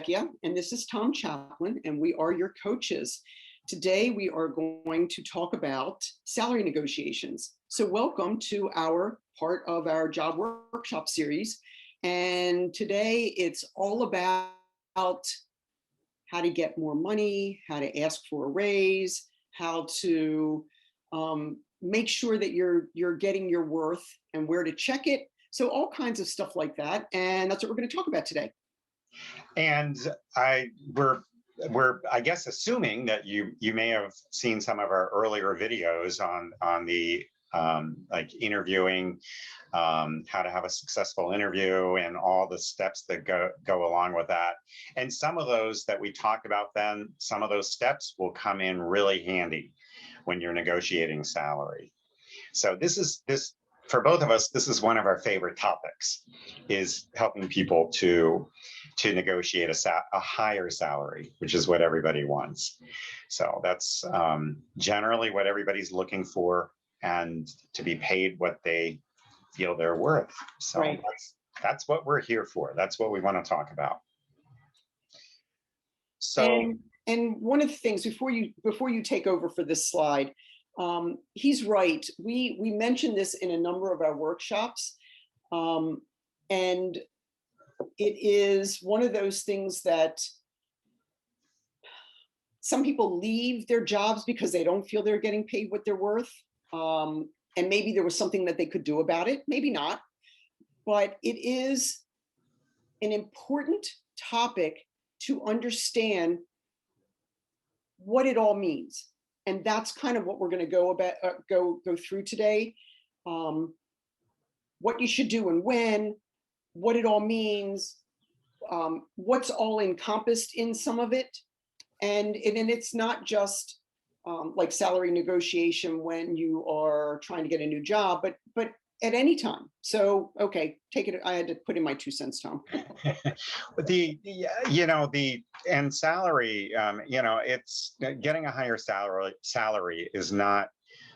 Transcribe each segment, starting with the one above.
Vecchia, and this is Tom Chaplin, and we are your coaches. Today, we are going to talk about salary negotiations. So welcome to our part of our job workshop series. And today it's all about how to get more money, how to ask for a raise, how to make sure that you're getting your worth and where to check it. So all kinds of stuff like that. And that's what we're going to talk about today. And we're I guess assuming that you may have seen some of our earlier videos on the like interviewing, how to have a successful interview and all the steps that go along with that. And some of those that we talked about then, some of those steps will come in really handy when you're negotiating salary. So this for both of us, this is one of our favorite topics, is helping people to negotiate a higher salary, which is what everybody wants. So that's generally what everybody's looking for, and to be paid what they feel they're worth. So right. That's what we're here for. That's what we want to talk about. So and one of the things before you take over for this slide, he's right. We mentioned this in a number of our workshops, and it is one of those things that some people leave their jobs because they don't feel they're getting paid what they're worth. And maybe there was something that they could do about it, maybe not. But it is an important topic to understand what it all means. And that's kind of what we're going to go through today. What you should do and when, what it all means, what's all encompassed in some of it. And it's not just like salary negotiation when you are trying to get a new job, but at any time. So, okay, take it. I had to put in my 2 cents, Tom. And salary, it's getting a higher salary is not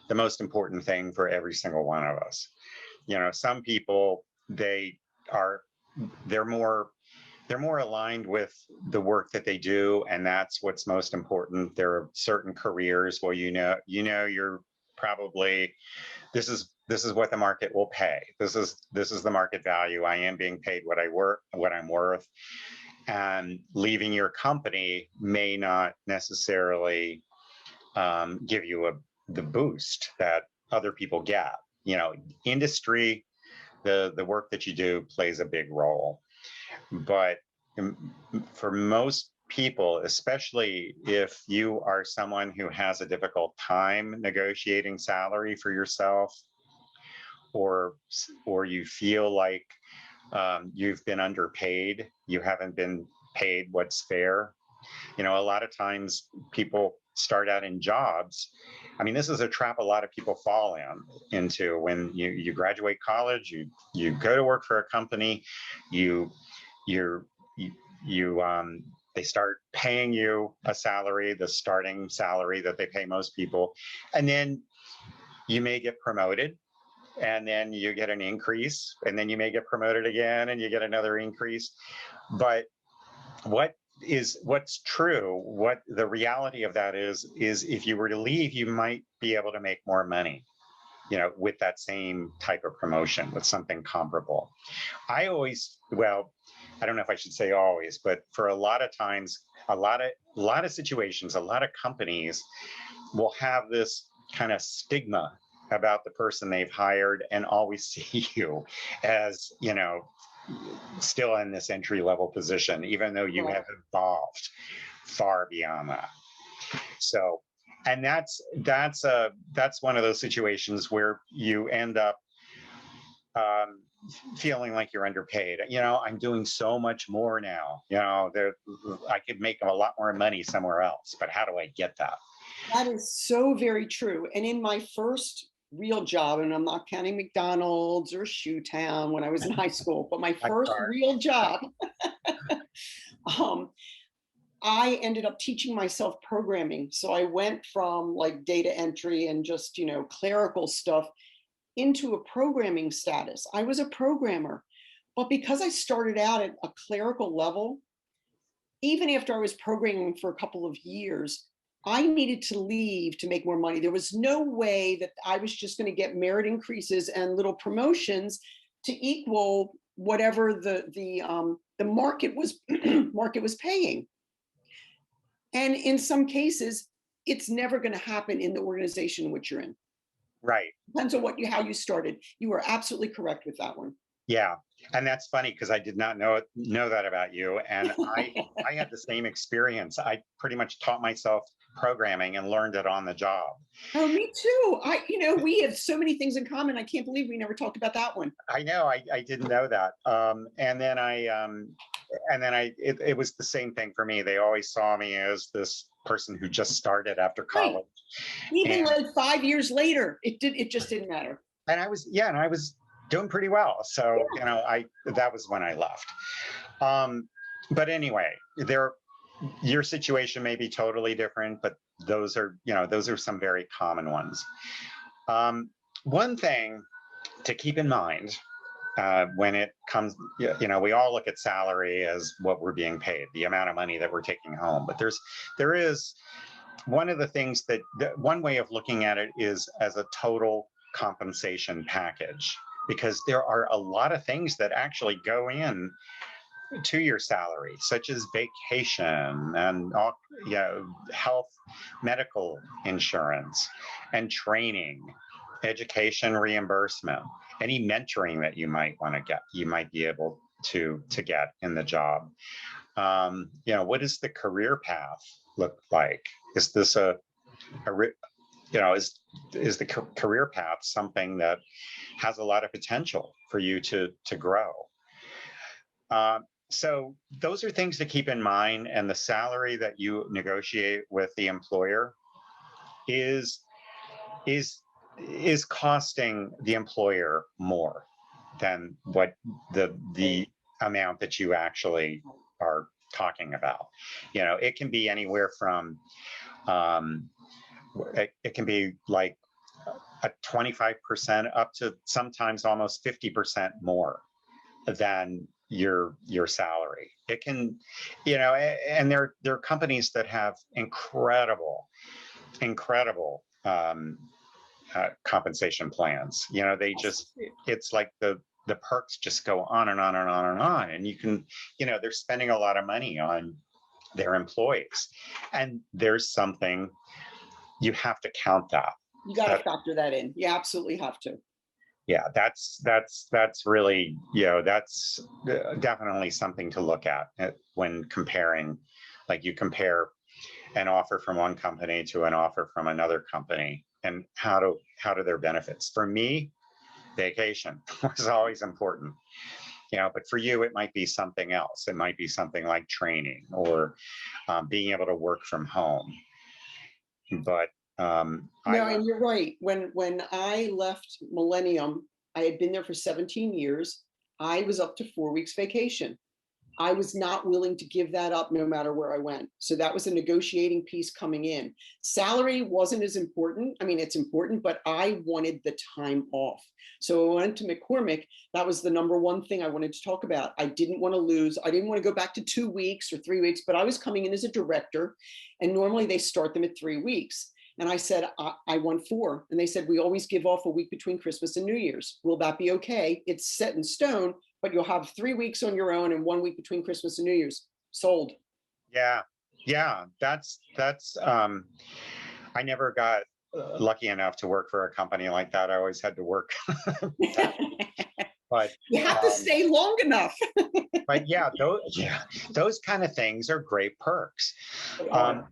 the most important thing for every single one of us. Some people, they're more aligned with the work that they do, and that's what's most important. There are certain careers where you're probably, this is what the market will pay. This is the market value. I am being paid what I'm worth. And leaving your company may not necessarily give you the boost that other people get. Industry, the work that you do plays a big role. But for most people, especially if you are someone who has a difficult time negotiating salary for yourself, or you feel like you've been underpaid, you haven't been paid what's fair. A lot of times people start out in jobs. I mean, this is a trap a lot of people fall into when you graduate college, you go to work for a company, they start paying you a salary, the starting salary that they pay most people, and then you may get promoted, and then you get an increase, and then you may get promoted again and you get another increase. But what's true, what the reality of that is if you were to leave, you might be able to make more money, with that same type of promotion, with something comparable. I don't know if I should say always, but for a lot of times, a lot of situations, a lot of companies will have this kind of stigma about the person they've hired and always see you as, still in this entry-level position, even though you have evolved far beyond that. So, and that's one of those situations where you end up feeling like you're underpaid. I'm doing so much more now. I could make a lot more money somewhere else, but how do I get that? That is so very true. And in my first real job, and I'm not counting McDonald's or Shoetown when I was in high school, but my first real job, I ended up teaching myself programming. So I went from like data entry and just, clerical stuff into a programming status. I was a programmer, but because I started out at a clerical level, even after I was programming for a couple of years, I needed to leave to make more money. There was no way that I was just going to get merit increases and little promotions to equal whatever the market was market was paying. And in some cases, it's never going to happen in the organization in which you're in. Right. Depends on how you started. You are absolutely correct with that one. Yeah. And that's funny because I did not know that about you. And I had the same experience. I pretty much taught myself programming and learned it on the job. Oh, me too. We have so many things in common. I can't believe we never talked about that one. I know, I didn't know that. It was the same thing for me. They always saw me as this person who just started after Right. college. Even And, like 5 years later, it just didn't matter. and I was doing pretty well. So, that was when I left. But anyway, your situation may be totally different, but those are some very common ones. One thing to keep in mind when it comes, we all look at salary as what we're being paid, the amount of money that we're taking home. But there is one of the things that one way of looking at it is as a total compensation package, because there are a lot of things that actually go in to your salary, such as vacation and health, medical insurance, and training, education reimbursement, any mentoring that you might want to get, you might be able to get in the job. What does the career path look like? Is this is the career path something that has a lot of potential for you to grow? So those are things to keep in mind, and the salary that you negotiate with the employer is costing the employer more than what the amount that you actually are talking about. It can be anywhere from it can be like a 25% up to sometimes almost 50% more than your salary. It can, and there are companies that have incredible compensation plans. It's like the perks just go on and on and on and on, and you can, they're spending a lot of money on their employees, and there's something you have to count that. You got to factor that in. You absolutely have to. Yeah, that's really, that's definitely something to look at when comparing, like you compare an offer from one company to an offer from another company, and how do their benefits. For me, vacation was always important, but for you, it might be something else. It might be something like training or being able to work from home. But no, and you're right. When I left Millennium, I had been there for 17 years. I was up to 4 weeks vacation. I was not willing to give that up no matter where I went. So that was a negotiating piece coming in. Salary wasn't as important. I mean, it's important, but I wanted the time off. So I went to McCormick. That was the number one thing I wanted to talk about. I didn't want to lose. I didn't want to go back to 2 weeks or 3 weeks, but I was coming in as a director, and normally they start them at 3 weeks. And I said, I want 4. And they said, we always give off a week between Christmas and New Year's. Will that be okay? It's set in stone, but you'll have 3 weeks on your own and 1 week between Christmas and New Year's. Sold. Yeah. That's I never got lucky enough to work for a company like that. I always had to work. But you have to stay long enough. But those kind of things are great perks. And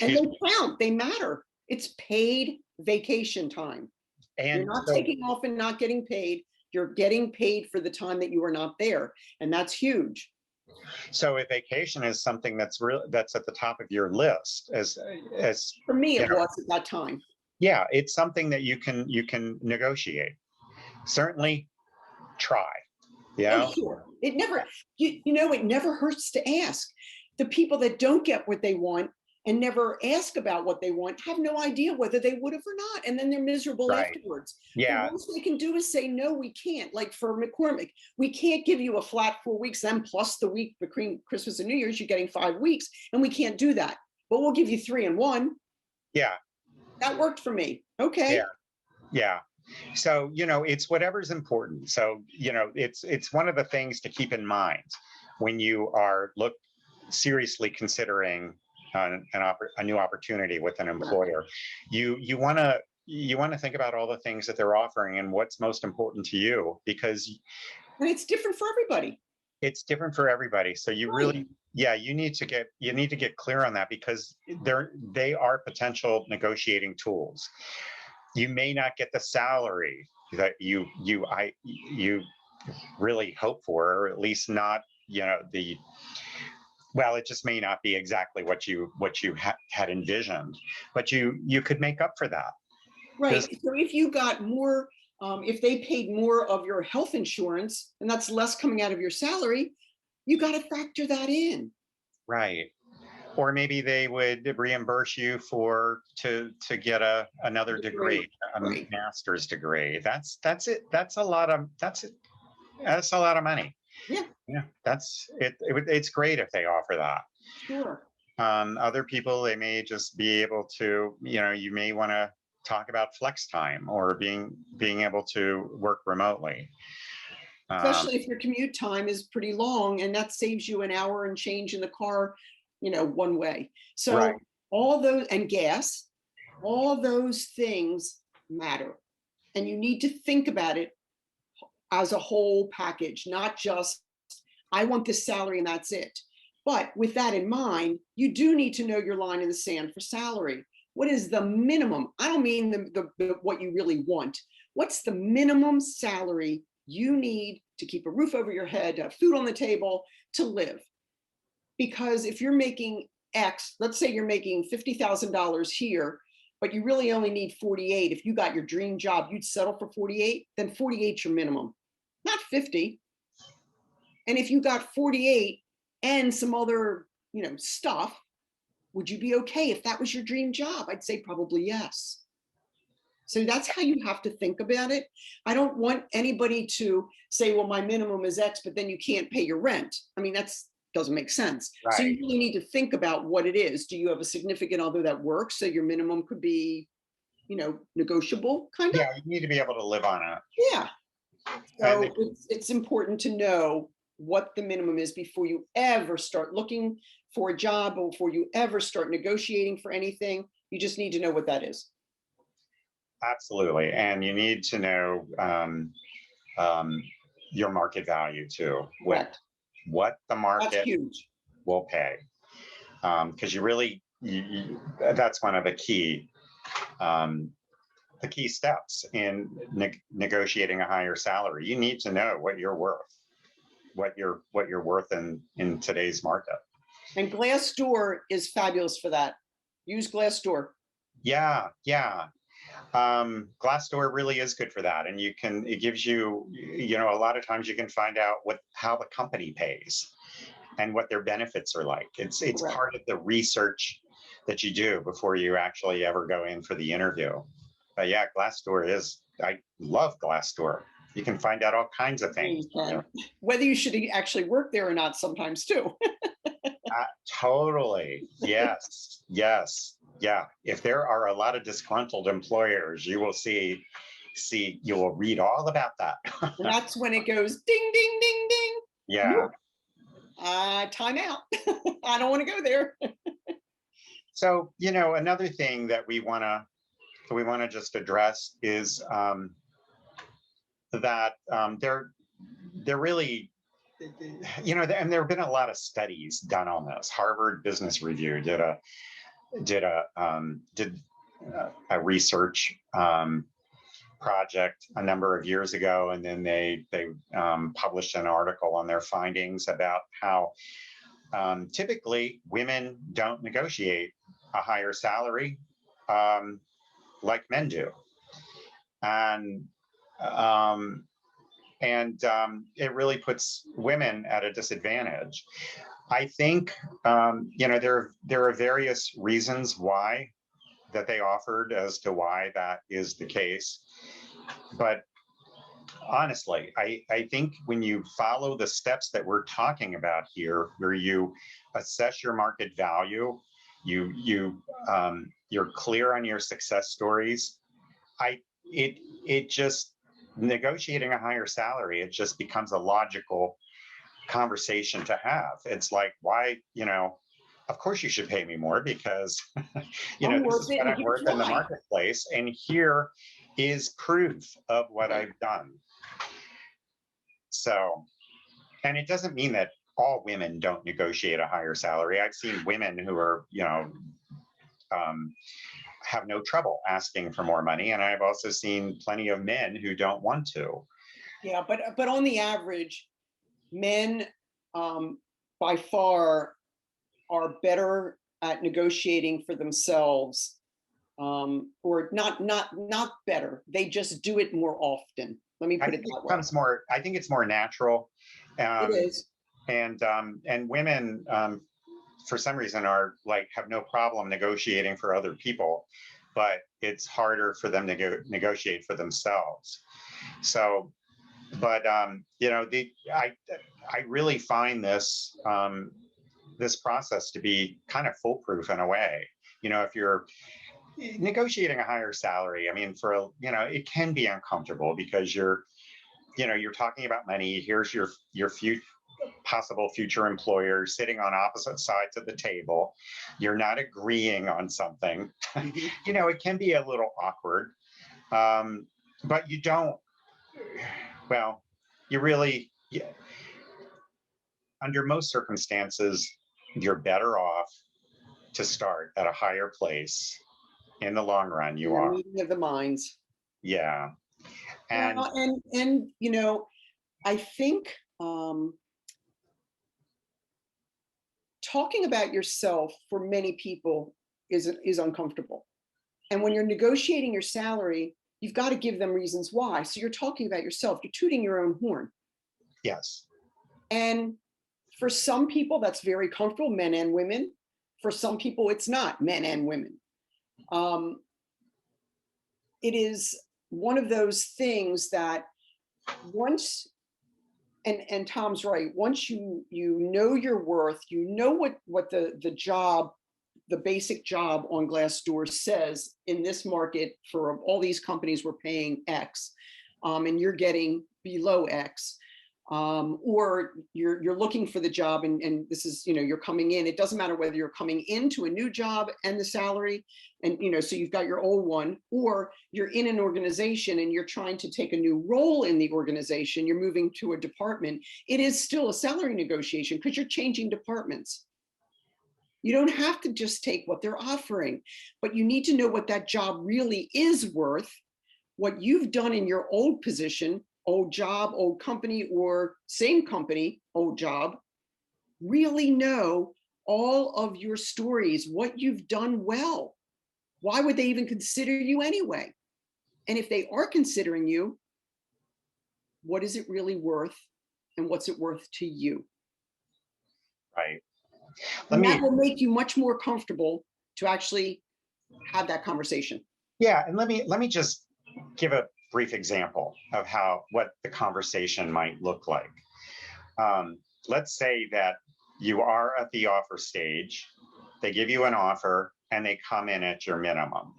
they count, they matter. It's paid vacation time. And you're not taking off and not getting paid. You're getting paid for the time that you are not there. And that's huge. So if vacation is something that's at the top of your list, as for me, it was at that time. Yeah, it's something that you can negotiate. Certainly try. Yeah. Oh, sure. It never, it never hurts to ask. The people that don't get what they want, and never ask about what they want have no idea whether they would have or not. And then they're miserable Right. afterwards. The Yeah. worst they can do is say, no, we can't. Like for McCormick, we can't give you a flat 4 weeks, then plus the week between Christmas and New Year's, you're getting 5 weeks, and we can't do that. But we'll give you 3 and 1. Yeah. That worked for me. Yeah. Okay. Yeah. So, it's whatever's important. So, it's one of the things to keep in mind when you are seriously considering a new opportunity with an employer. You want to think about all the things that they're offering and what's most important to you, because And it's different for everybody. it's different for everybody. So you really, yeah, you need to get clear on that, because they are potential negotiating tools. You may not get the salary that you really hope for, or at least not, well, it just may not be exactly what you had envisioned, but you could make up for that. Right. So if you got more, if they paid more of your health insurance, and that's less coming out of your salary, you got to factor that in. Right. Or maybe they would reimburse you to get another degree, a Right. master's degree. That's it. That's a lot of money. Yeah. Yeah. That's it. It's great if they offer that. Sure. Other people, they may just be able to, you may want to talk about flex time or being able to work remotely. Especially if your commute time is pretty long, and that saves you an hour and change in the car, one way. So Right. all those, and gas, all those things matter. And you need to think about it as a whole package, not just, I want this salary and that's it. But with that in mind, you do need to know your line in the sand for salary. What is the minimum? I don't mean the what you really want. What's the minimum salary you need to keep a roof over your head, to have food on the table, to live? Because if you're making X, let's say you're making $50,000 here, but you really only need 48. If you got your dream job, you'd settle for 48, then 48's your minimum, not 50. And if you got 48 and some other, stuff, would you be okay if that was your dream job? I'd say probably yes. So that's how you have to think about it. I don't want anybody to say, well, my minimum is X, but then you can't pay your rent. I mean, that's doesn't make sense. Right. So you really need to think about what it is. Do you have a significant other that works? So your minimum could be, negotiable, kind of. Yeah, you need to be able to live on it. Yeah. So it's important to know what the minimum is before you ever start looking for a job, or before you ever start negotiating for anything. You just need to know what that is. Absolutely. And you need to know your market value too. Correct. What the market That's huge. will pay. Because you really, that's one of the key steps in negotiating a higher salary. You need to know what you're worth, what you're worth in today's market. And Glassdoor is fabulous for that. Use Glassdoor. Yeah. Glassdoor really is good for that. And it gives you, a lot of times you can find out how the company pays and what their benefits are like. It's Correct. part of the research that you do before you actually ever go in for the interview. But yeah, I love Glassdoor. You can find out all kinds of things. Whether you should actually work there or not sometimes too. Totally. Yes. Yeah. If there are a lot of disgruntled employers, you will you will read all about that. And that's when it goes ding, ding, ding, ding. Yeah. Time out. I don't want to go there. So, another thing that we want to just address is that they're really, and there have been a lot of studies done on this. Harvard Business Review did a research project a number of years ago, and then they published an article on their findings about how typically women don't negotiate a higher salary like men do, and it really puts women at a disadvantage. I think, there are various reasons why that they offered as to why that is the case. But honestly, I think when you follow the steps that we're talking about here, where you assess your market value, you're clear on your success stories. It just negotiating a higher salary, it just becomes a logical conversation to have. It's like, why, of course you should pay me more because, I'm this worth is it, what and I'm here's worth in the why. marketplace. And here is proof of what I've done. So, and it doesn't mean that all women don't negotiate a higher salary. I've seen women who are, have no trouble asking for more money. And I've also seen plenty of men who don't want to. Yeah, but on the average, men by far are better at negotiating for themselves, or not better. They just do it more often. Let me I put it think it that way. becomes more, I think it's more natural. It Um, is. and women, for some reason, are like have no problem negotiating for other people, but it's harder for them to negotiate for themselves. So, but I really find this process to be kind of foolproof in a way. If you're negotiating a higher salary, I mean, it can be uncomfortable because you're talking about money. Here's your possible future employer sitting on opposite sides of the table. You're not agreeing on something. Mhm. It can be a little awkward, but you don't. Well, you really, yeah, under most circumstances, you're better off to start at a higher place. In the long run, you Yeah, are. meeting of the minds. Yeah. And Well, and I think talking about yourself for many people is uncomfortable. And when you're negotiating your salary, you've got to give them reasons why. So you're talking about yourself, you're tooting your own horn. yes, And for some people, that's very comfortable, men and women. For some people, it's not, men and women. Um, it is one of those things that once, and Tom's right, once you know your worth, you know what the job, the basic job on Glassdoor says in this market for all these companies we're paying X, and you're getting below X, or you're looking for the job, and this is, you're coming in. It doesn't matter whether you're coming into a new job and the salary, and so you've got your old one, or you're in an organization and you're trying to take a new role in the organization. You're moving to a department. It is still a salary negotiation because you're changing departments. You don't have to just take what they're offering, but you need to know what that job really is worth, what you've done in your old position, old job, old company, or same company, old job. Really know all of your stories, what you've done well. Why would they even consider you anyway? And if they are considering you, what is it really worth? And what's it worth to you? right. Let And that me, will make you much more comfortable to actually have that conversation. yeah, and let me just give a brief example of what the conversation might look like. Let's say that you are at the offer stage. They give you an offer and they come in at your minimum.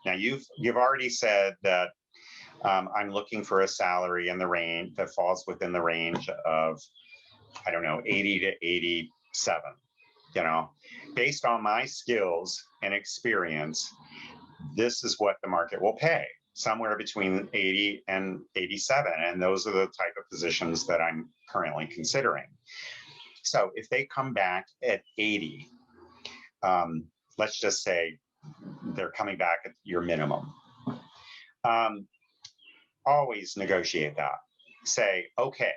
Now you've already said that I'm looking for a salary in the range that falls within the range of, I don't know, 80 to 87. Based on my skills and experience, this is what the market will pay, somewhere between 80 and 87. And those are the type of positions that I'm currently considering. So if they come back at 80, let's just say they're coming back at your minimum. Always negotiate that. Say, okay,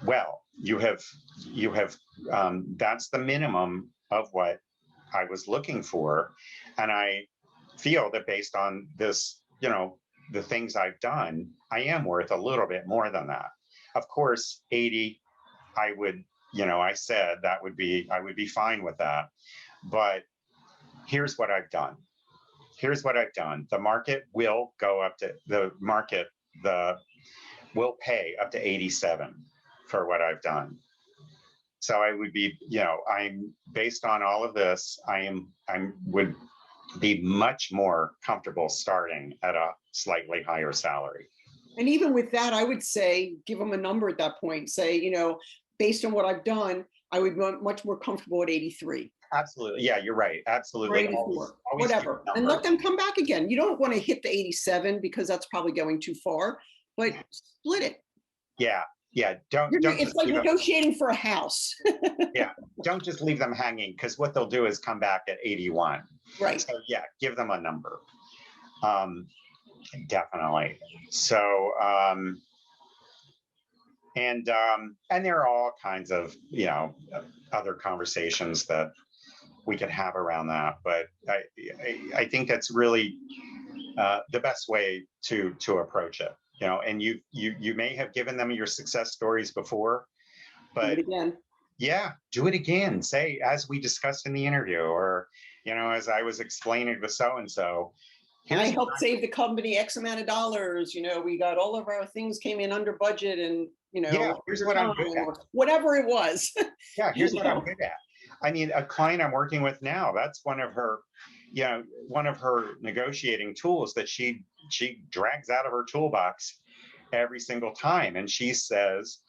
well, you have that's the minimum of what I was looking for, and I feel that based on this, the things I've done, I am worth a little bit more than that. Of course, 80, I would I said that I would be fine with that. But here's what I've done. The market will go up to the will pay up to 87 for what I've done. So I would be, I'm based on all of this, I would be much more comfortable starting at a slightly higher salary. And even with that, I would say, give them a number at that point. Say, based on what I've done, I would be much more comfortable at 83. Absolutely. Yeah, you're right. Or Absolutely. 84, Always keep whatever. a And number. let them come back again. You don't want to hit the 87 because that's probably going too far, but split it. Yeah. Yeah. Don't It's just like leave them, negotiating for a house. don't just leave them hanging, because what they'll do is come back at 81. Right. So yeah, give them a number. Definitely. So and there are all kinds of other conversations that we could have around that, but I think that's really the best way to approach it. And you may have given them your success stories before, Do it but again. yeah, do it again. Say, as we discussed in the interview, or as I was explaining to so and so. I helped save the company X amount of dollars. We got all of our things came in under budget, and Yeah, here's what I'm good at. Whatever it was. Yeah, here's what I'm good at. I mean, a client I'm working with now, that's one of her negotiating tools that she drags out of her toolbox every single time. And she says,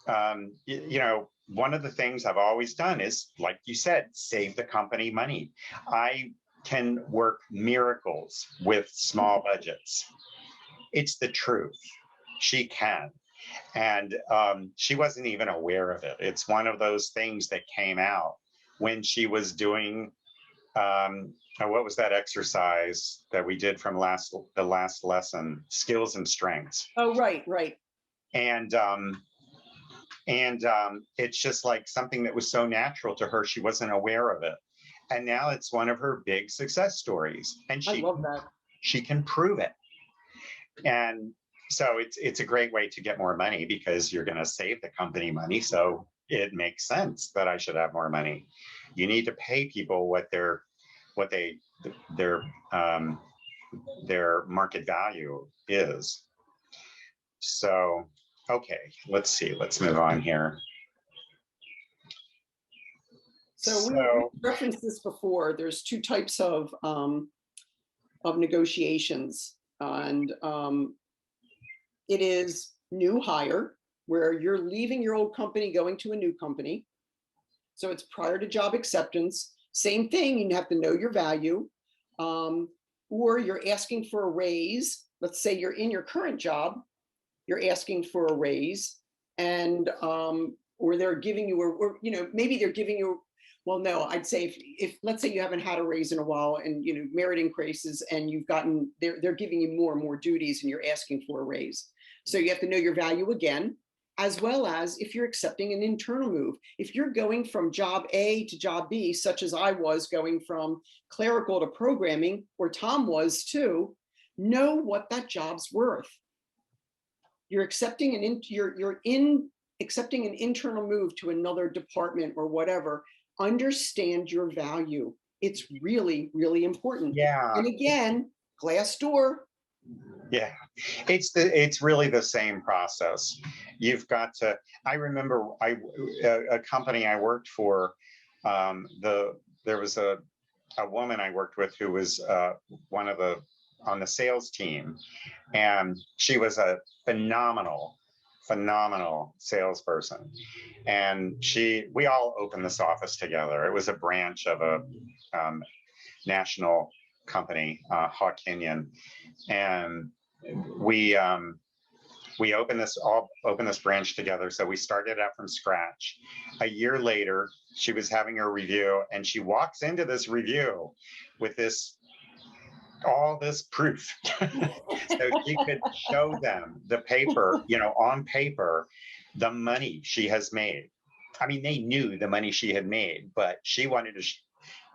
one of the things I've always done is, like you said, save the company money. I can work miracles with small budgets. It's the truth. She can. And she wasn't even aware of it. It's one of those things that came out when she was doing, what was that exercise that we did from the last lesson, skills and strengths. Oh, right. And it's just like something that was so natural to her, she wasn't aware of it. And now it's one of her big success stories. And I love that. She can prove it. And so it's a great way to get more money, because you're going to save the company money. So it makes sense that I should have more money. You need to pay people what their market value is. So, okay, let's see. Let's move on here. So we referenced this before. There's two types of negotiations, and it is new hire, where you're leaving your old company, going to a new company. So it's prior to job acceptance. Same thing, you have to know your value, or you're asking for a raise. Let's say you're in your current job, you're asking for a raise, and or they're giving you, or maybe they're giving you. Well, no, I'd say if let's say you haven't had a raise in a while, and merit increases, and they're giving you more and more duties, and you're asking for a raise. So you have to know your value again, as well as if you're accepting an internal move. If you're going from job A to job B, such as I was going from clerical to programming, or Tom was too, know what that job's worth. You're accepting accepting an internal move to another department or whatever. Understand your value. It's really, really important. Yeah. And again, Glassdoor. Yeah, it's really the same process. You've got to. I remember a company I worked for. There was a woman I worked with who was on the sales team, and she was a phenomenal salesperson. And we all opened this office together. It was a branch of a national company, Hawk Kenyon, and we opened this branch together. So we started out from scratch. A year later, she was having a review, and she walks into this review with all this proof. So she could show them the paper, on paper, the money she has made. I mean, they knew the money she had made, but she wanted to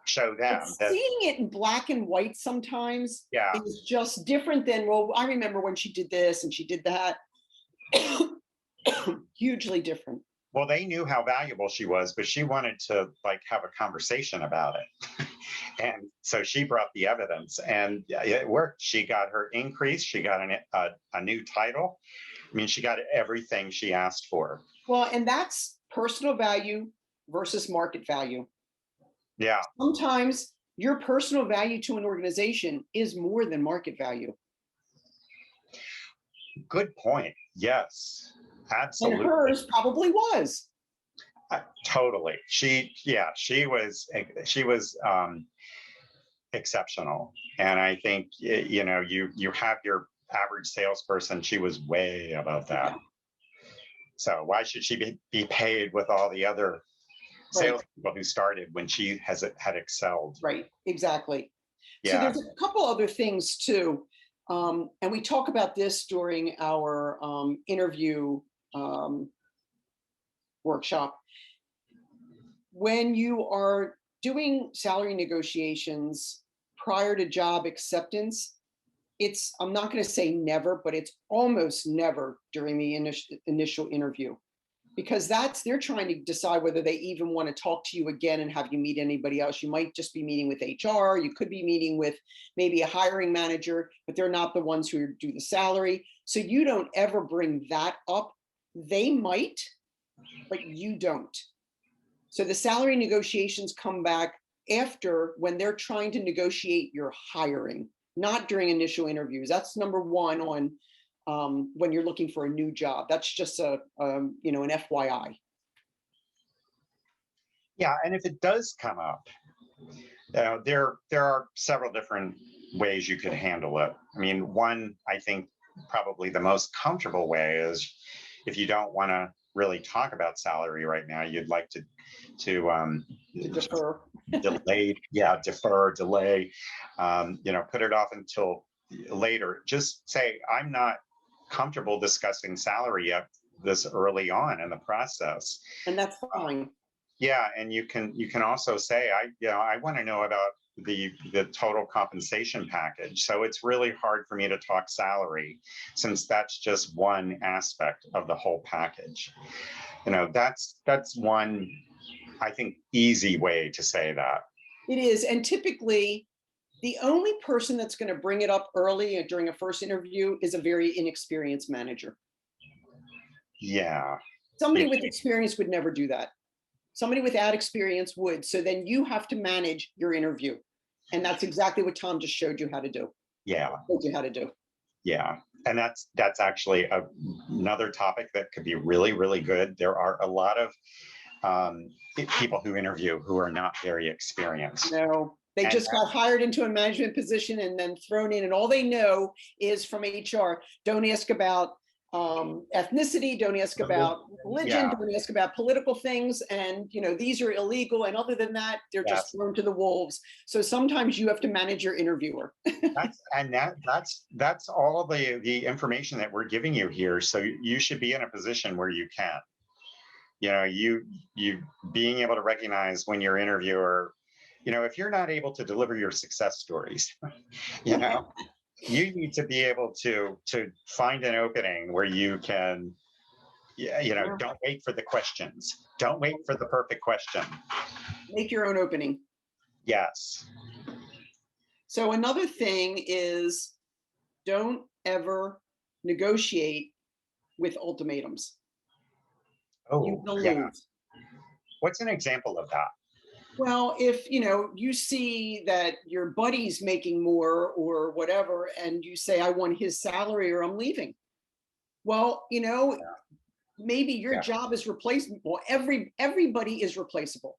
show them that seeing it in black and white sometimes is just different than, well, I remember when she did this and she did that. Hugely different. Well, they knew how valuable she was, but she wanted to like have a conversation about it. And so she brought the evidence, and it worked. She got her increase. She got a new title. I mean, she got everything she asked for. Well, and that's personal value versus market value. Yeah, Sometimes your personal value to an organization is more than market value. good point. Yes, And absolutely. hers probably was. Totally. She was exceptional. And I think, you have your average salesperson, she was way above that. Yeah, So why should she be paid with all the other right, salespeople who started when she had excelled? right, exactly. So Yeah. there's a couple other things too. And we talk about this during our interview um, workshop. When you are doing salary negotiations prior to job acceptance, it's, I'm not going to say never, but it's almost never during the initial interview, because they're trying to decide whether they even want to talk to you again and have you meet anybody else. You might just be meeting with HR. You could be meeting with maybe a hiring manager, but they're not the ones who do the salary. So you don't ever bring that up. They might, but you don't. So the salary negotiations come back after, when they're trying to negotiate your hiring, not during initial interviews. That's number one on when you're looking for a new job. That's just an FYI. Yeah. And if it does come up, there are several different ways you could handle it. I mean, one, I think probably the most comfortable way is, if you don't want to really talk about salary right now, you'd like to Defer. defer, delay, put it off until later. Just say, I'm not comfortable discussing salary yet this early on in the process. And that's fine. Yeah, and you can also say, I want to know about the total compensation package. So it's really hard for me to talk salary, since that's just one aspect of the whole package. That's one, I think, easy way to say that. It is. And typically, the only person that's going to bring it up early during a first interview is a very inexperienced manager. Yeah. Somebody Yeah. with experience would never do that. Somebody without experience would. So then you have to manage your interview. And that's exactly what Tom just showed you how to do. Yeah. Showed you how to do. Yeah. And that's actually another topic that could be really, really good. There are a lot of people who interview who are not very experienced. No, they And just got hired into a management position and then thrown in, and all they know is from HR. Don't ask about ethnicity, don't ask about religion, Yeah. don't ask about political things, and these are illegal. And other than that, they're just Yes. thrown to the wolves. So sometimes you have to manage your interviewer. That's all the information that we're giving you here. So you should be in a position where you can, you being able to recognize when your interviewer, if you're not able to deliver your success stories, you need to be able to find an opening where you can, don't wait for the questions. Don't wait for the perfect question. Make your own opening. Yes. So another thing is, don't ever negotiate with ultimatums. You Oh, will yeah. lose. What's an example of that? Well, if you see that your buddy's making more or whatever, and you say, I want his salary or I'm leaving. Well, maybe your Yeah. job is replaceable. Well, everybody is replaceable.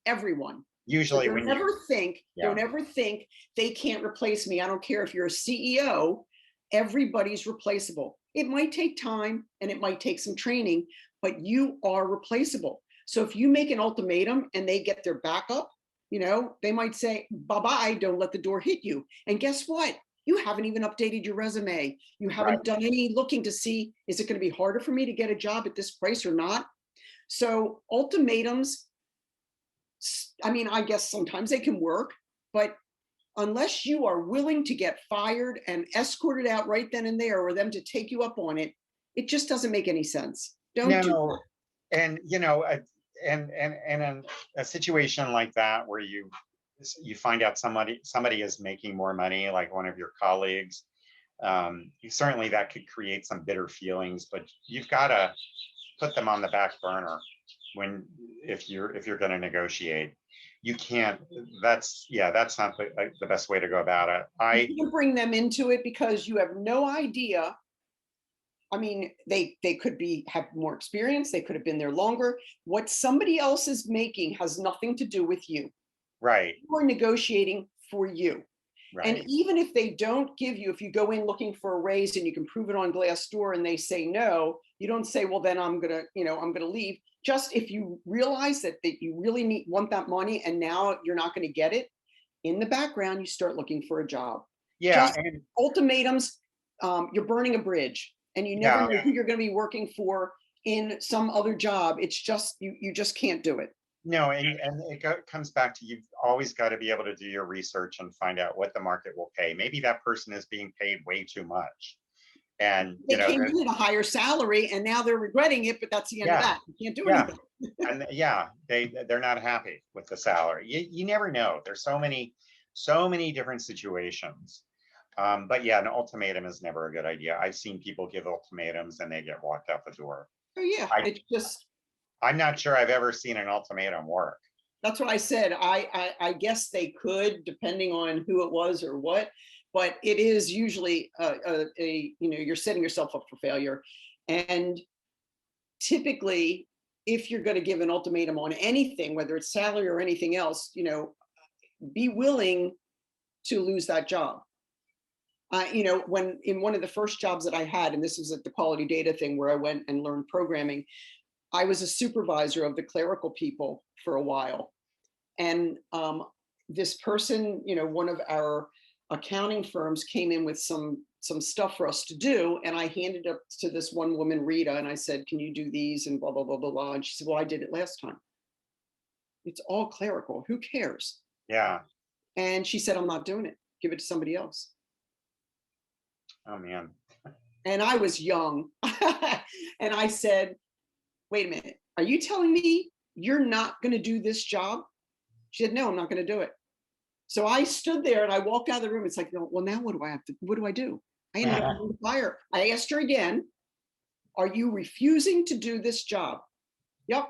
Everyone. So Usually don't when ever think, Yeah. don't ever think they can't replace me. I don't care if you're a CEO, everybody's replaceable. It might take time and it might take some training, but you are replaceable. So if you make an ultimatum and they get their back up, they might say, bye-bye, don't let the door hit you. And guess what? You haven't even updated your resume. You haven't done any looking to see, is it going to be harder for me to get a job at this price or not? So ultimatums, I mean, I guess sometimes they can work, but unless you are willing to get fired and escorted out right then and there, or them to take you up on it, it just doesn't make any sense. Don't do No, that. And you know, and in a situation like that where you find out somebody is making more money, like one of your colleagues, certainly that could create some bitter feelings, but you've got to put them on the back burner when if you're going to negotiate. You can't. That's not the best way to go about it. You can bring them into it because you have no idea. I mean, they could have more experience. They could have been there longer. What somebody else is making has nothing to do with you. Right. We're negotiating for you. And Right. even if they don't give you, if you go in looking for a raise and you can prove it on Glassdoor and they say no, you don't say, well, then I'm gonna leave. Just if you realize that you really want that money and now you're not gonna get it, in the background, you start looking for a job. Yeah. Just And ultimatums, you're burning a bridge and you never know who you're gonna be working for in some other job. It's just, you just can't do it. no, and it comes back to you've always got to be able to do your research and find out what the market will pay. Maybe that person is being paid way too much. And They came in at a higher salary and now they're regretting it, but that's the end of that. You can't do anything. And they're not happy with the salary. You never know. There's so many different situations. But yeah, an ultimatum is never a good idea. I've seen people give ultimatums and they get walked out the door. Oh yeah, it's just. I'm not sure I've ever seen an ultimatum work. That's what I said. I guess they could, depending on who it was or what, but it is usually you're setting yourself up for failure. And typically, if you're going to give an ultimatum on anything, whether it's salary or anything else, be willing to lose that job. When in one of the first jobs that I had, and this was at the quality data thing where I went and learned programming, I was a supervisor of the clerical people for a while. And this person, one of our accounting firms came in with some stuff for us to do. And I handed it up to this one woman, Rita, and I said, can you do these? And blah, blah, blah, blah, blah. And she said, well, I did it last time. It's all clerical. Who cares? Yeah. And she said, I'm not doing it. Give it to somebody else. Oh, man. And I was young. And I said, wait a minute, are you telling me you're not going to do this job? She said, no, I'm not going to do it. So I stood there and I walked out of the room. It's like, well, now what do I do? I ended up on fire. I asked her again, are you refusing to do this job? Yep.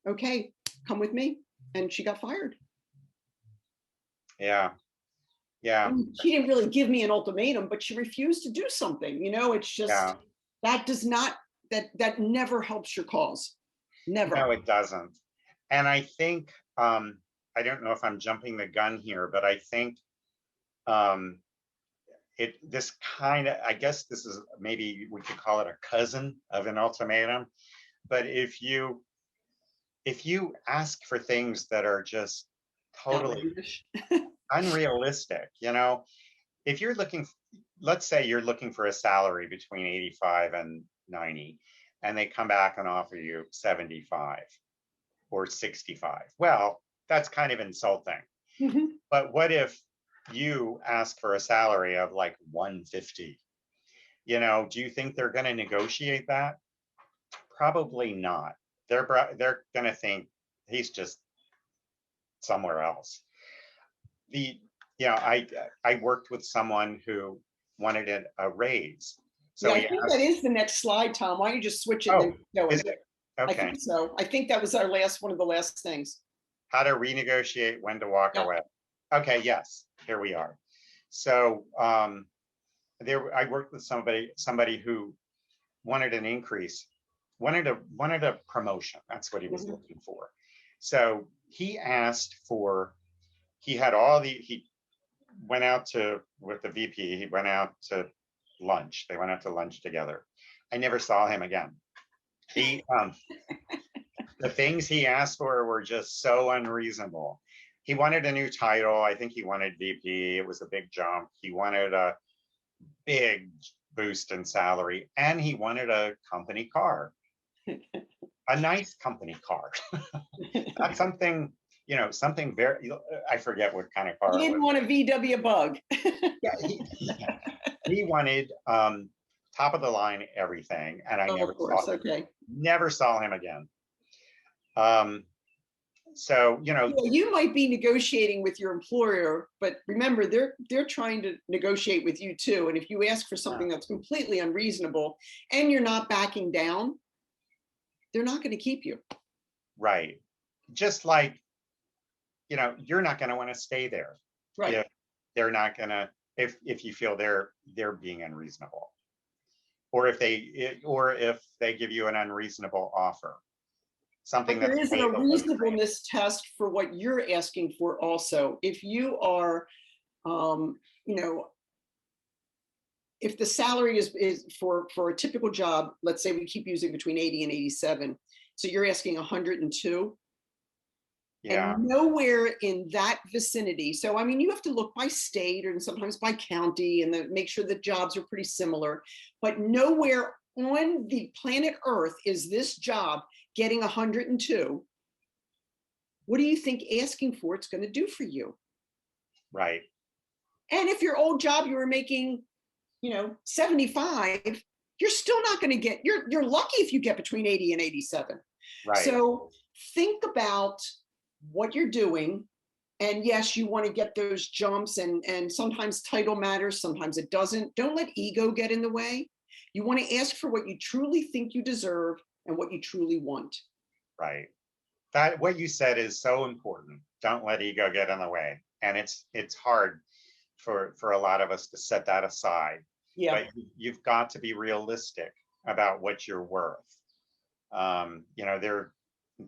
Okay, come with me. And she got fired. Yeah. Yeah. She didn't really give me an ultimatum, but she refused to do something. It's just, that does not, that never helps your cause. Never. No, it doesn't. And I think, I don't know if I'm jumping the gun here, but I think I guess this is, maybe we could call it a cousin of an ultimatum. But if you ask for things that are just totally unrealistic, if you're let's say you're looking for a salary between 85 and 90, and they come back and offer you 75 or 65. Well, that's kind of insulting. Mm-hmm. But what if you ask for a salary of like 150? Do you think they're going to negotiate that? Probably not. They're going to think he's just somewhere else. I worked with someone who wanted a raise. So I think that is the next slide, Tom. Why don't you just switch it? Is it? Okay. I think so. I think that was one of the last things. How to renegotiate, when to walk away. Okay, yes, here we are. So I worked with somebody who wanted an increase, wanted a promotion. That's what he was looking for. So he asked for, he went out with the VP, he went out to lunch. They went out to lunch together. I never saw him again. The things he asked for were just so unreasonable. He wanted a new title. I think he wanted VP. It was a big jump. He wanted a big boost in salary, and he wanted a company car, a nice company car. That's something, something very, I forget what kind of car. He didn't want a VW Bug. He wanted top of the line everything, and I never saw him again. So, Yeah, you might be negotiating with your employer, but remember, they're trying to negotiate with you too. And if you ask for something that's completely unreasonable and you're not backing down, they're not going to keep you. right. Just like, you're not going to want to stay there Right. if they're not going to, if you feel they're being unreasonable, or if they give you an unreasonable offer, something But there that's is way a below your range. reasonableness test for what you're asking for also. If you are, you know, if the salary is for a typical job, let's say we keep using between 80 and 87, so you're asking 102, Yeah, and nowhere in that vicinity. So, I mean, you have to look by state or sometimes by county and then make sure that jobs are pretty similar, but nowhere on the planet Earth is this job getting 102. What do you think asking for it's going to do for you? right, And if your old job you were making, 75, you're still not going to get, you're lucky if you get between 80 and 87. right, So think about what you're doing. And yes, you want to get those jumps, and sometimes title matters, sometimes it doesn't. Don't let ego get in the way. You want to ask for what you truly think you deserve and what you truly want. right. That what you said is so important. Don't let ego get in the way. And it's hard for a lot of us to set that aside. Yeah. But you've got to be realistic about what you're worth.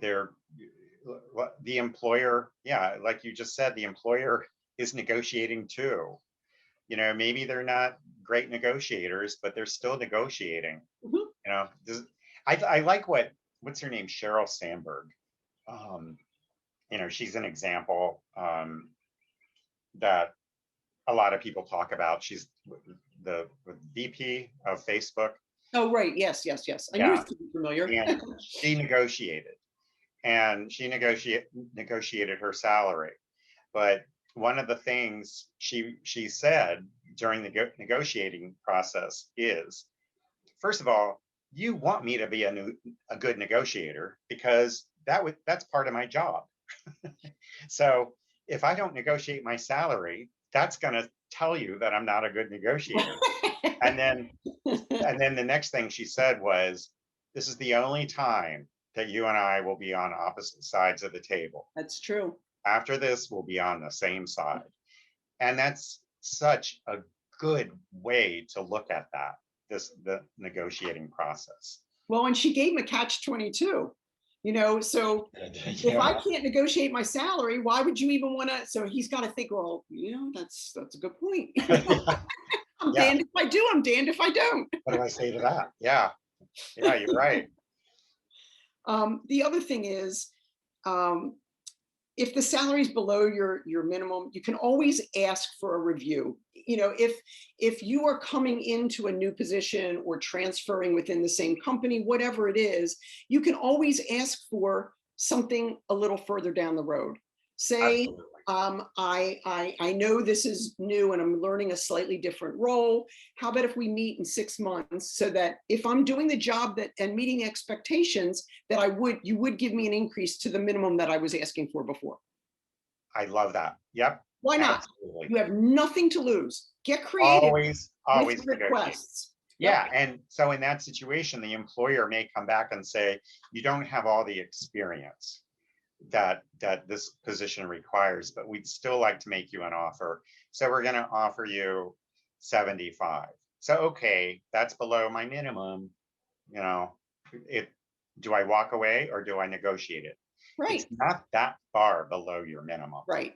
They're the employer, yeah, like you just said, the employer is negotiating too. Maybe they're not great negotiators, but they're still negotiating. Mhm. I like what's her name, Sheryl Sandberg. um, she's an example that a lot of people talk about. She's the VP of Facebook. Oh, right. Yes, yes, yes. I knew Yeah, it was familiar. and she negotiated, negotiated her salary. But one of the things she said during the negotiating process is, first of all, you want me to be a good negotiator because that's part of my job. So if I don't negotiate my salary, that's going to tell you that I'm not a good negotiator. And then the next thing she said was, this is the only time that you and I will be on opposite sides of the table. That's true. After this, we'll be on the same side. And that's such a good way to look at the negotiating process. Well, and she gave him a catch-22, so if I can't negotiate my salary, why would you even want to? So he's got to think, well, that's a good point. I'm Yeah. damned if I do, I'm damned if I don't. What do I say to that? Yeah, you're right. The other thing is, if the salary is below your minimum, you can always ask for a review. If you are coming into a new position or transferring within the same company, whatever it is, you can always ask for something a little further down the road. Say, Absolutely. I know this is new and I'm learning a slightly different role. How about if we meet in 6 months, so that if I'm doing the job and meeting expectations, that you would give me an increase to the minimum that I was asking for before. I love that. Yep. Why not? Absolutely. You have nothing to lose. Get creative Always with negotiate. requests. Yeah. And so in that situation, the employer may come back and say, you don't have all the experience that this position requires, but we'd still like to make you an offer. So we're going to offer you 75. So, okay, that's below my minimum. Do I walk away or do I negotiate it? Right. It's not that far below your minimum. Right.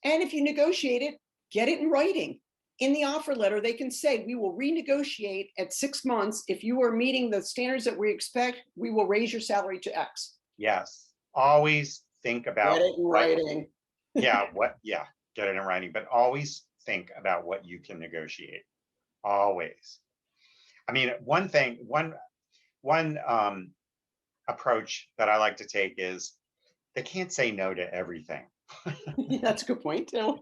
And if you negotiate it, get it in writing. In the offer letter, they can say, we will renegotiate at 6 months. If you are meeting the standards that we expect, we will raise your salary to X. Yes. Always think about get it in writing. Get it in writing, but always think about what you can negotiate. Always. I mean, one approach that I like to take is they can't say no to everything. That's a good point too.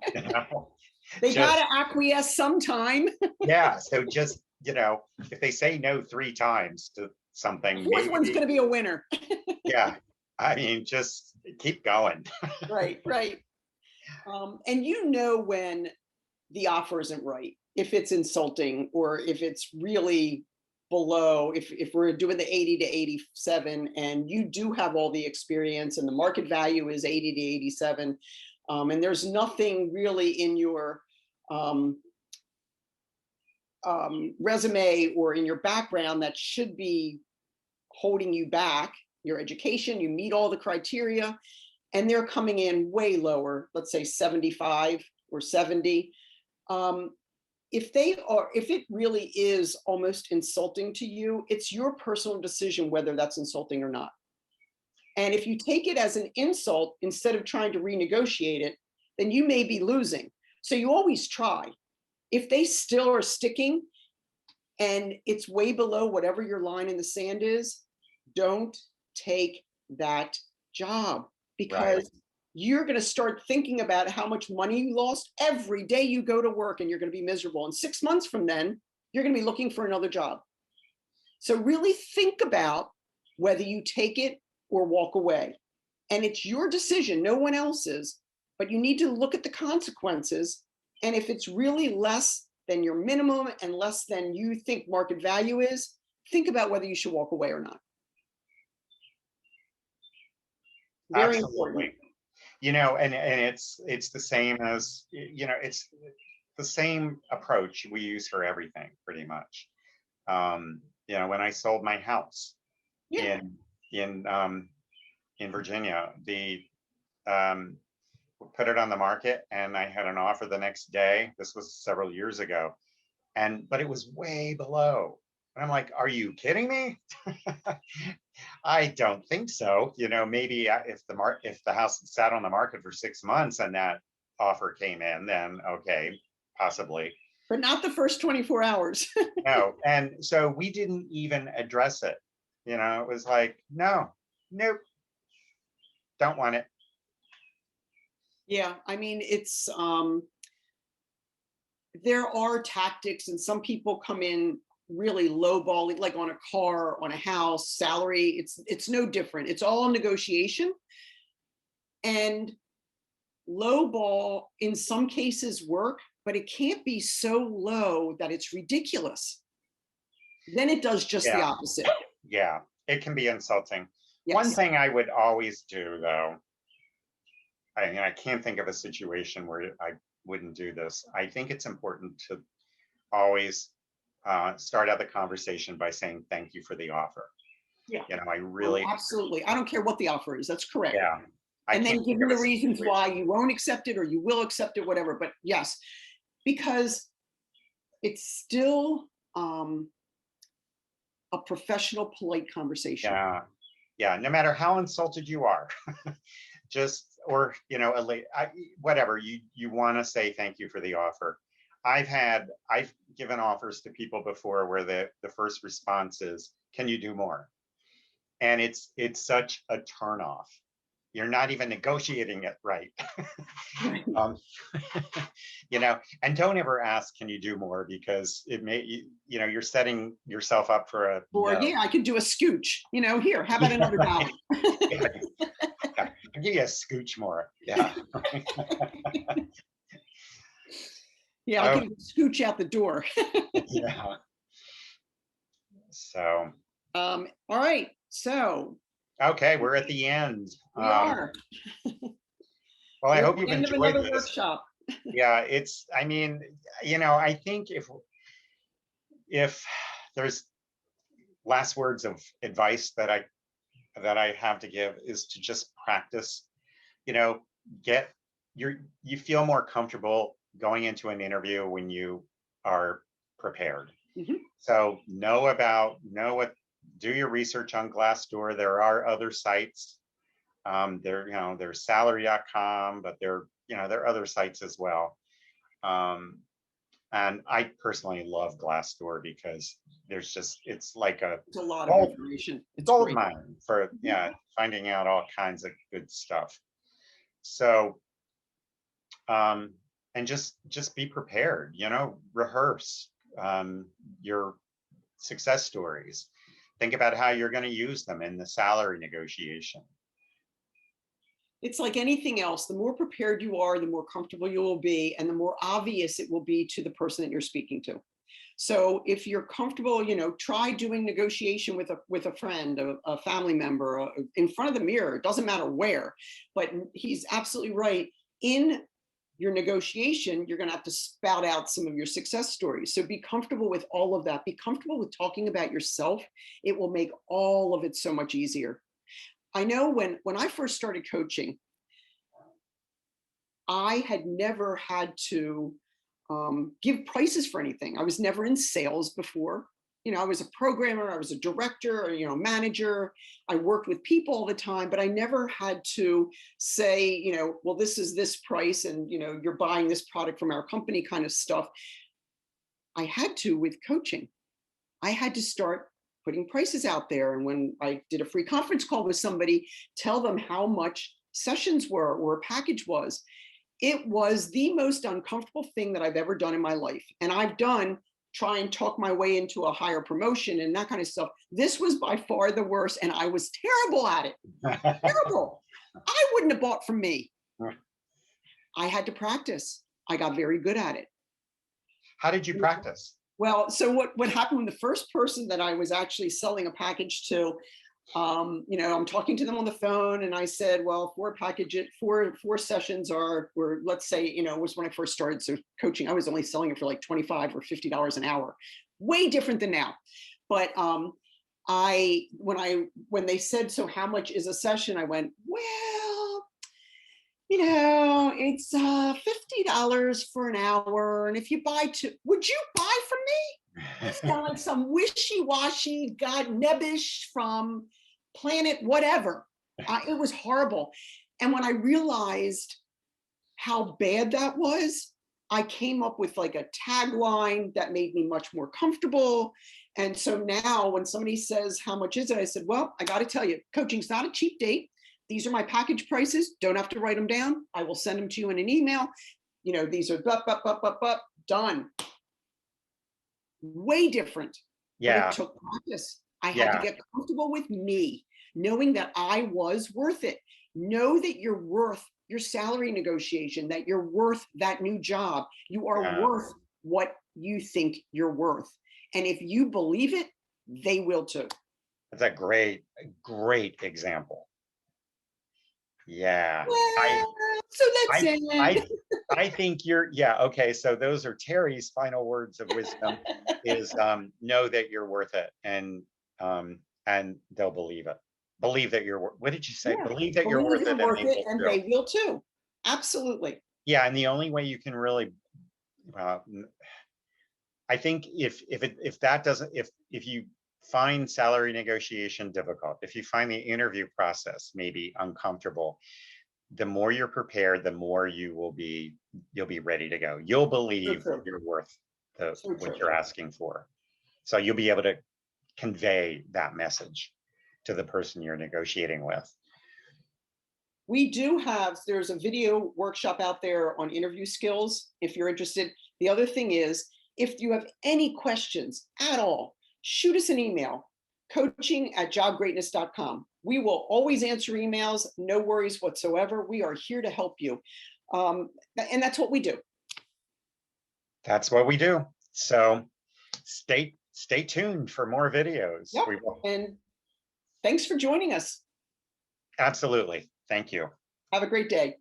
They gotta acquiesce sometime. Yeah. So just, if they say no 3 times to something, the fourth one's gonna be a winner. Yeah. I mean, just keep going. Right, right. And you know when the offer isn't right, if it's insulting or if it's really below, if we're doing the 80 to 87 and you do have all the experience and the market value is 80 to 87, and there's nothing really in your um, resume or in your background that should be holding you back, your education, you meet all the criteria, and they're coming in way lower, let's say 75 or 70. Um, if it really is almost insulting to you, it's your personal decision whether that's insulting or not. And if you take it as an insult instead of trying to renegotiate it, then you may be losing. So you always try. If they still are sticking and it's way below whatever your line in the sand is, don't take that job, Right. because you're going to start thinking about how much money you lost every day you go to work, and you're going to be miserable. And 6 months from then, you're going to be looking for another job. So really think about whether you take it or walk away. And it's your decision, no one else's, but you need to look at the consequences. And if it's really less than your minimum and less than you think market value is, think about whether you should walk away or not. Very important. Absolutely. You know, and it's the same as, you know, it's the same approach we use for everything pretty much. You know, when I sold my house Yeah. in in um in Virginia, the um put it on the market and I had an offer the next day. This was several years ago. And but it was way below. And I'm like, are you kidding me? I don't think so. You know, maybe if the house had sat on the market for 6 months and that offer came in, then okay, possibly. But not the first 24 hours. No. And so we didn't even address it. You know, it was like, no, nope, don't want it. Yeah, I mean, it's there are tactics, and some people come in really lowballing, like on a car, on a house, salary. It's no different. It's all negotiation. And lowball in some cases work, but it can't be so low that it's ridiculous. Then it does just the Yeah, opposite. yeah, it can be insulting. One Yes. thing I would always do though, I mean, I can't think of a situation where I wouldn't do this. I think it's important to always start out the conversation by saying thank you for the offer. Yeah. You know, I Oh, really, absolutely. I don't care what the offer is. That's correct. yeah, I And can't then give think them of a the reasons why situation. you won't accept it or you will accept it, whatever. But yes, because it's still a professional, polite conversation. Yeah, yeah. No matter how insulted you are, just or you know, whatever you want to say thank you for the offer. I've given offers to people before where the first response is, "Can you do more?" And it's such a turnoff. You're not even negotiating it right. Right. um, you know, and don't ever ask, "Can you do more?" Because it may, you know, you're setting yourself up for a Or no. yeah, I could do a scooch. Here, how about another dollar? Yeah, I'll give you a scooch more. Yeah. Yeah, I'll Oh, give you a scooch out the door. yeah. So, All right, so okay, we're at the end. we are. Well, I We're at hope the you've end of enjoyed another this. workshop. Yeah, I mean, you know, I think if there's last words of advice that I have to give is to just practice, you know, get you feel more comfortable going into an interview when you are prepared. Mhm. So know what, do your research on Glassdoor. There are other sites. You know, there's salary.com, but there are other sites as well. Um, and I personally love Glassdoor because it's like a It's a lot of gold, information. It's gold great. mine for, Mhm. yeah, finding out all kinds of good stuff. So, um, and just be prepared, you know, rehearse your success stories. Think about how you're going to use them in the salary negotiation. It's like anything else. The more prepared you are, the more comfortable you will be, and the more obvious it will be to the person that you're speaking to. So if you're comfortable, try doing negotiation with a friend, a family member, in front of the mirror. It doesn't matter where, but he's absolutely right. In your negotiation, you're going to have to spout out some of your success stories. So be comfortable with all of that. Be comfortable with talking about yourself. It will make all of it so much easier. I know when I first started coaching, I had never had to give prices for anything. I was never in sales before. I was a programmer, I was a director, or, manager. I worked with people all the time, but I never had to say, well, this is this price and, you're buying this product from our company kind of stuff. I had to with coaching. I had to start putting prices out there. And when I did a free conference call with somebody, tell them how much sessions were or a package was. It was the most uncomfortable thing that I've ever done in my life. And I've done try and talk my way into a higher promotion and that kind of stuff. This was by far the worst. And I was terrible at it. Terrible. I wouldn't have bought from me. I had to practice. I got very good at it. How did you practice? Well, so what happened when the first person that I was actually selling a package to, I'm talking to them on the phone and I said, well, four sessions or let's say, it was when I first started. So coaching, I was only selling it for like $25 or $50 an hour, way different than now. But when they said, so how much is a session? I went, well, it's $50 for an hour. And if you buy two, would you buy from me? I sound like some wishy-washy, God nebbish from planet whatever. It was horrible. And when I realized how bad that was, I came up with like a tagline that made me much more comfortable. And so now when somebody says, how much is it? I said, well, I got to tell you, coaching's not a cheap date. These are my package prices. Don't have to write them down. I will send them to you in an email. These are done. Way different. Yeah. But it took practice. I had to get comfortable with me, knowing that I was worth it. Know that you're worth your salary negotiation, that you're worth that new job. You are worth what you think you're worth. And if you believe it, they will too. That's a great example. Yeah. Well, so that's it. I think okay. So those are Terry's final words of wisdom is know that you're worth it and they'll believe it. Believe that you're, what did you say? Yeah. Believe that you're worth it and they will too. Absolutely. Yeah. And the only way you can really, I think if you find salary negotiation difficult, if you find the interview process maybe uncomfortable, the more you're prepared, the more you'll be ready to go. You'll believe that you're worth what you're asking for. So you'll be able to convey that message to the person you're negotiating with. There's a video workshop out there on interview skills if you're interested. The other thing is, if you have any questions at all, shoot us an email, coaching@jobgreatness.com. We will always answer emails, no worries whatsoever. We are here to help you. And that's what we do. That's what we do. So stay tuned for more videos. Yep. And thanks for joining us. Absolutely. Thank you. Have a great day.